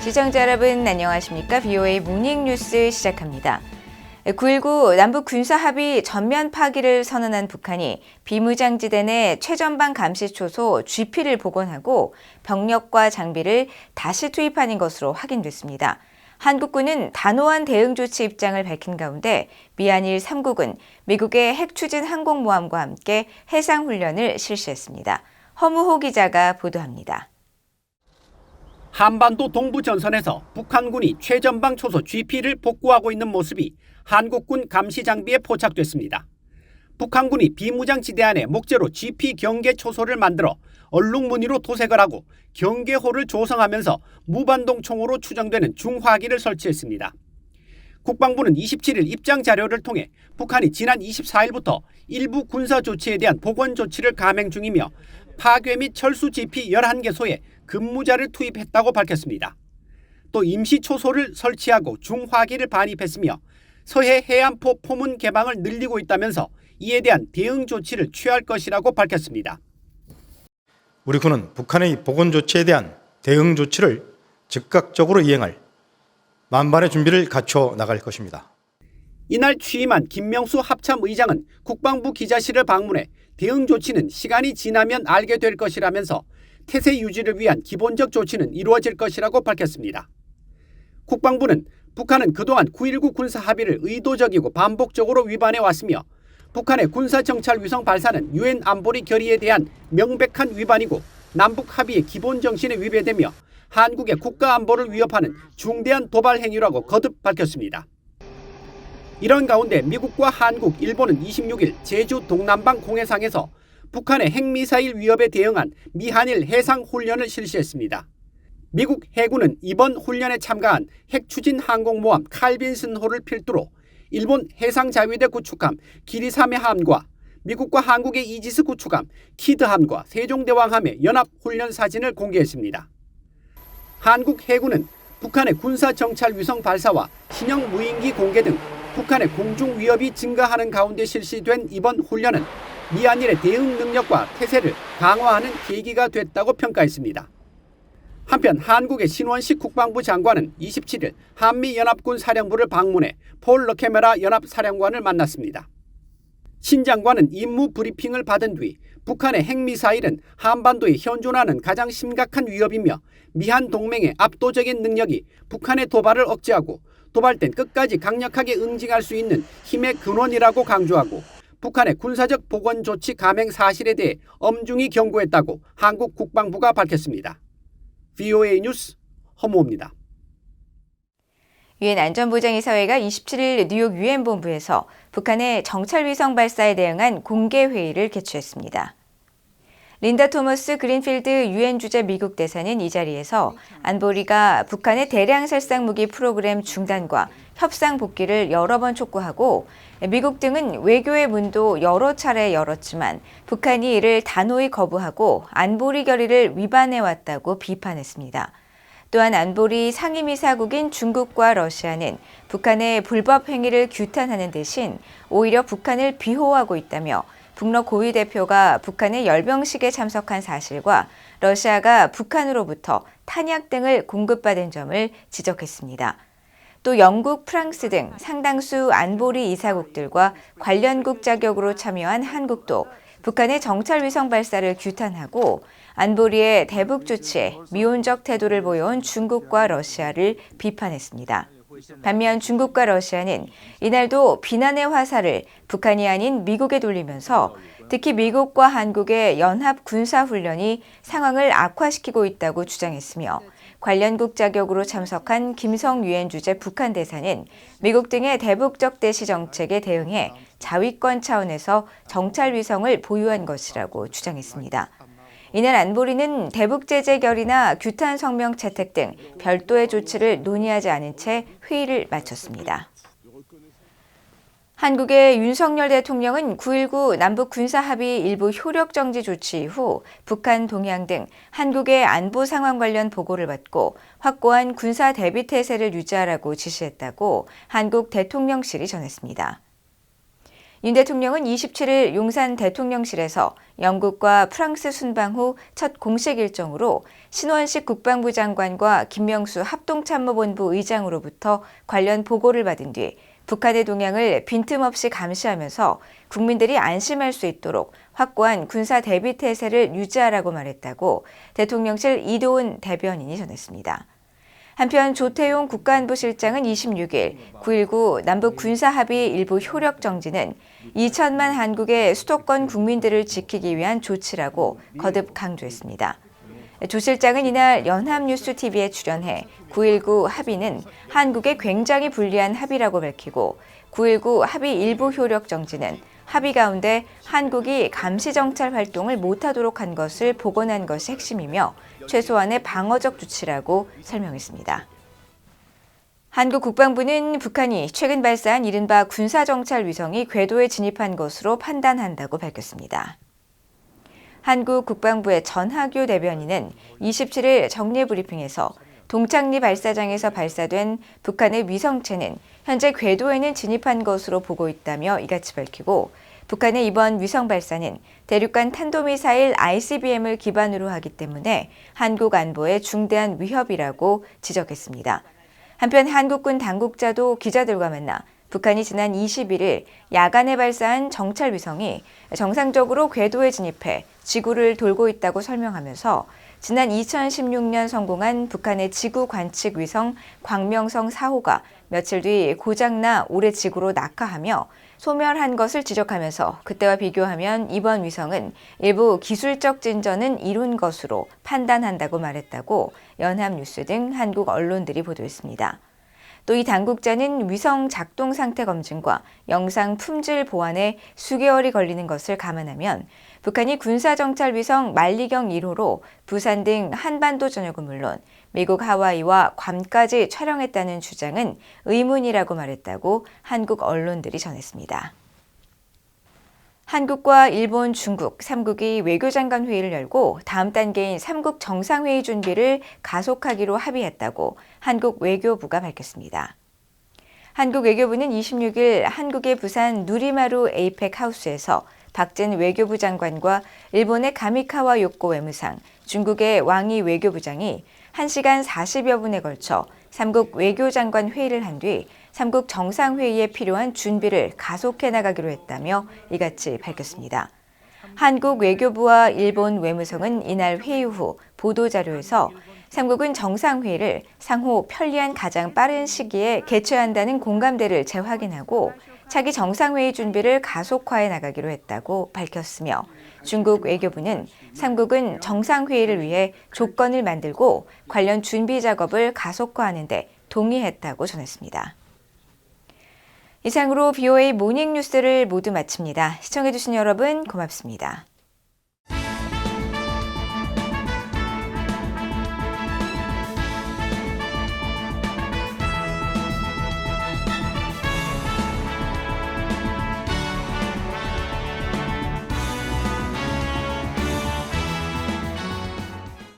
시청자 여러분 안녕하십니까? BOA 모닝뉴스 시작합니다. 9.19 남북 군사합의 전면 파기를 선언한 북한이 비무장지대 내 최전방 감시초소 GP를 복원하고 병력과 장비를 다시 투입하는 것으로 확인됐습니다. 한국군은 단호한 대응 조치 입장을 밝힌 가운데 미한일 3국은 미국의 핵추진 항공모함과 함께 해상훈련을 실시했습니다. 허무호 기자가 보도합니다. 한반도 동부 전선에서 북한군이 최전방 초소 GP를 복구하고 있는 모습이 한국군 감시 장비에 포착됐습니다. 북한군이 비무장지대 안에 목재로 GP 경계 초소를 만들어 얼룩무늬로 도색을 하고 경계호를 조성하면서 무반동 총으로 추정되는 중화기를 설치했습니다. 국방부는 27일 입장 자료를 통해 북한이 지난 24일부터 일부 군사 조치에 대한 복원 조치를 감행 중이며 파괴 및 철수 GP 11개소에 근무자를 투입했다고 밝혔습니다. 또 임시 초소를 설치하고 중화기를 반입했으며 서해 해안포 포문 개방을 늘리고 있다면서 이에 대한 대응 조치를 취할 것이라고 밝혔습니다. 우리 군은 북한의 복원 조치에 대한 대응 조치를 즉각적으로 이행할 만반의 준비를 갖춰 나갈 것입니다. 이날 취임한 김명수 합참의장은 국방부 기자실을 방문해 대응 조치는 시간이 지나면 알게 될 것이라면서 태세 유지를 위한 기본적 조치는 이루어질 것이라고 밝혔습니다. 국방부는 북한은 그동안 9.19 군사 합의를 의도적이고 반복적으로 위반해 왔으며 북한의 군사정찰 위성 발사는 유엔 안보리 결의에 대한 명백한 위반이고 남북 합의의 기본 정신에 위배되며 한국의 국가 안보를 위협하는 중대한 도발 행위라고 거듭 밝혔습니다. 이런 가운데 미국과 한국, 일본은 26일 제주 동남방 공해상에서 북한의 핵미사일 위협에 대응한 미한일 해상훈련을 실시했습니다. 미국 해군은 이번 훈련에 참가한 핵추진 항공모함 칼빈슨호를 필두로 일본 해상자위대 구축함 기리사메함과 미국과 한국의 이지스 구축함 키드함과 세종대왕함의 연합훈련 사진을 공개했습니다. 한국 해군은 북한의 군사정찰 위성 발사와 신형 무인기 공개 등 북한의 공중 위협이 증가하는 가운데 실시된 이번 훈련은 미한일의 대응 능력과 태세를 강화하는 계기가 됐다고 평가했습니다. 한편 한국의 신원식 국방부 장관은 27일 한미연합군 사령부를 방문해 폴 러케메라 연합사령관을 만났습니다. 신 장관은 임무 브리핑을 받은 뒤 북한의 핵미사일은 한반도에 현존하는 가장 심각한 위협이며 미한 동맹의 압도적인 능력이 북한의 도발을 억제하고 도발된 끝까지 강력하게 응징할 수 있는 힘의 근원이라고 강조하고 북한의 군사적 복원 조치 감행 사실에 대해 엄중히 경고했다고 한국 국방부가 밝혔습니다. BOA 뉴스 허무호입니다. 유엔 안전보장이사회가 27일 뉴욕 유엔 본부에서 북한의 정찰위성 발사에 대응한 공개회의를 개최했습니다. 린다 토머스 그린필드 유엔 주재 미국 대사는 이 자리에서 안보리가 북한의 대량 살상 무기 프로그램 중단과 협상 복귀를 여러 번 촉구하고 미국 등은 외교의 문도 여러 차례 열었지만 북한이 이를 단호히 거부하고 안보리 결의를 위반해왔다고 비판했습니다. 또한 안보리 상임이사국인 중국과 러시아는 북한의 불법 행위를 규탄하는 대신 오히려 북한을 비호하고 있다며 북러 고위 대표가 북한의 열병식에 참석한 사실과 러시아가 북한으로부터 탄약 등을 공급받은 점을 지적했습니다. 또 영국, 프랑스 등 상당수 안보리 이사국들과 관련국 자격으로 참여한 한국도 북한의 정찰위성 발사를 규탄하고 안보리의 대북 조치에 미온적 태도를 보여온 중국과 러시아를 비판했습니다. 반면 중국과 러시아는 이날도 비난의 화살을 북한이 아닌 미국에 돌리면서 특히 미국과 한국의 연합 군사훈련이 상황을 악화시키고 있다고 주장했으며 관련국 자격으로 참석한 김성 유엔 주재 북한 대사는 미국 등의 대북적 대시 정책에 대응해 자위권 차원에서 정찰 위성을 보유한 것이라고 주장했습니다. 이날 안보리는 대북 제재 결의나 규탄 성명 채택 등 별도의 조치를 논의하지 않은 채 회의를 마쳤습니다. 한국의 윤석열 대통령은 9.19 남북 군사합의 일부 효력 정지 조치 이후 북한 동향 등 한국의 안보 상황 관련 보고를 받고 확고한 군사 대비 태세를 유지하라고 지시했다고 한국 대통령실이 전했습니다. 윤 대통령은 27일 용산 대통령실에서 영국과 프랑스 순방 후 첫 공식 일정으로 신원식 국방부 장관과 김명수 합동참모본부 의장으로부터 관련 보고를 받은 뒤 북한의 동향을 빈틈없이 감시하면서 국민들이 안심할 수 있도록 확고한 군사 대비 태세를 유지하라고 말했다고 대통령실 이도훈 대변인이 전했습니다. 한편 조태용 국가안보실장은 26일 9.19 남북 군사합의 일부 효력 정지는 2천만 한국의 수도권 국민들을 지키기 위한 조치라고 거듭 강조했습니다. 조 실장은 이날 연합뉴스TV에 출연해 9.19 합의는 한국에 굉장히 불리한 합의라고 밝히고 9.19 합의 일부 효력 정지는 합의 가운데 한국이 감시정찰 활동을 못하도록 한 것을 복원한 것이 핵심이며 최소한의 방어적 조치라고 설명했습니다. 한국 국방부는 북한이 최근 발사한 이른바 군사정찰 위성이 궤도에 진입한 것으로 판단한다고 밝혔습니다. 한국 국방부의 전하규 대변인은 27일 정례 브리핑에서 동창리 발사장에서 발사된 북한의 위성체는 현재 궤도에는 진입한 것으로 보고 있다며 이같이 밝히고 북한의 이번 위성 발사는 대륙간 탄도미사일 ICBM을 기반으로 하기 때문에 한국 안보에 중대한 위협이라고 지적했습니다. 한편 한국군 당국자도 기자들과 만나 북한이 지난 21일 야간에 발사한 정찰 위성이 정상적으로 궤도에 진입해 지구를 돌고 있다고 설명하면서 지난 2016년 성공한 북한의 지구 관측 위성 광명성 4호가 며칠 뒤 고장나 올해 지구로 낙하하며 소멸한 것을 지적하면서 그때와 비교하면 이번 위성은 일부 기술적 진전은 이룬 것으로 판단한다고 말했다고 연합뉴스 등 한국 언론들이 보도했습니다. 또 이 당국자는 위성 작동 상태 검증과 영상 품질 보완에 수개월이 걸리는 것을 감안하면 북한이 군사정찰 위성 만리경 1호로 부산 등 한반도 전역은 물론 미국 하와이와 괌까지 촬영했다는 주장은 의문이라고 말했다고 한국 언론들이 전했습니다. 한국과 일본, 중국 3국이 외교장관 회의를 열고 다음 단계인 3국 정상회의 준비를 가속하기로 합의했다고 한국 외교부가 밝혔습니다. 한국 외교부는 26일 한국의 부산 누리마루 에이펙 하우스에서 박진 외교부 장관과 일본의 가미카와 요코 외무상, 중국의 왕이 외교부장이 1시간 40여 분에 걸쳐 3국 외교장관 회의를 한 뒤 3국 정상회의에 필요한 준비를 가속해 나가기로 했다며 이같이 밝혔습니다. 한국 외교부와 일본 외무성은 이날 회의 후 보도자료에서 3국은 정상회의를 상호 편리한 가장 빠른 시기에 개최한다는 공감대를 재확인하고 차기 정상회의 준비를 가속화해 나가기로 했다고 밝혔으며 중국 외교부는 3국은 정상회의를 위해 조건을 만들고 관련 준비 작업을 가속화하는 데 동의했다고 전했습니다. 이상으로 BOA 모닝뉴스를 모두 마칩니다. 시청해주신 여러분 고맙습니다.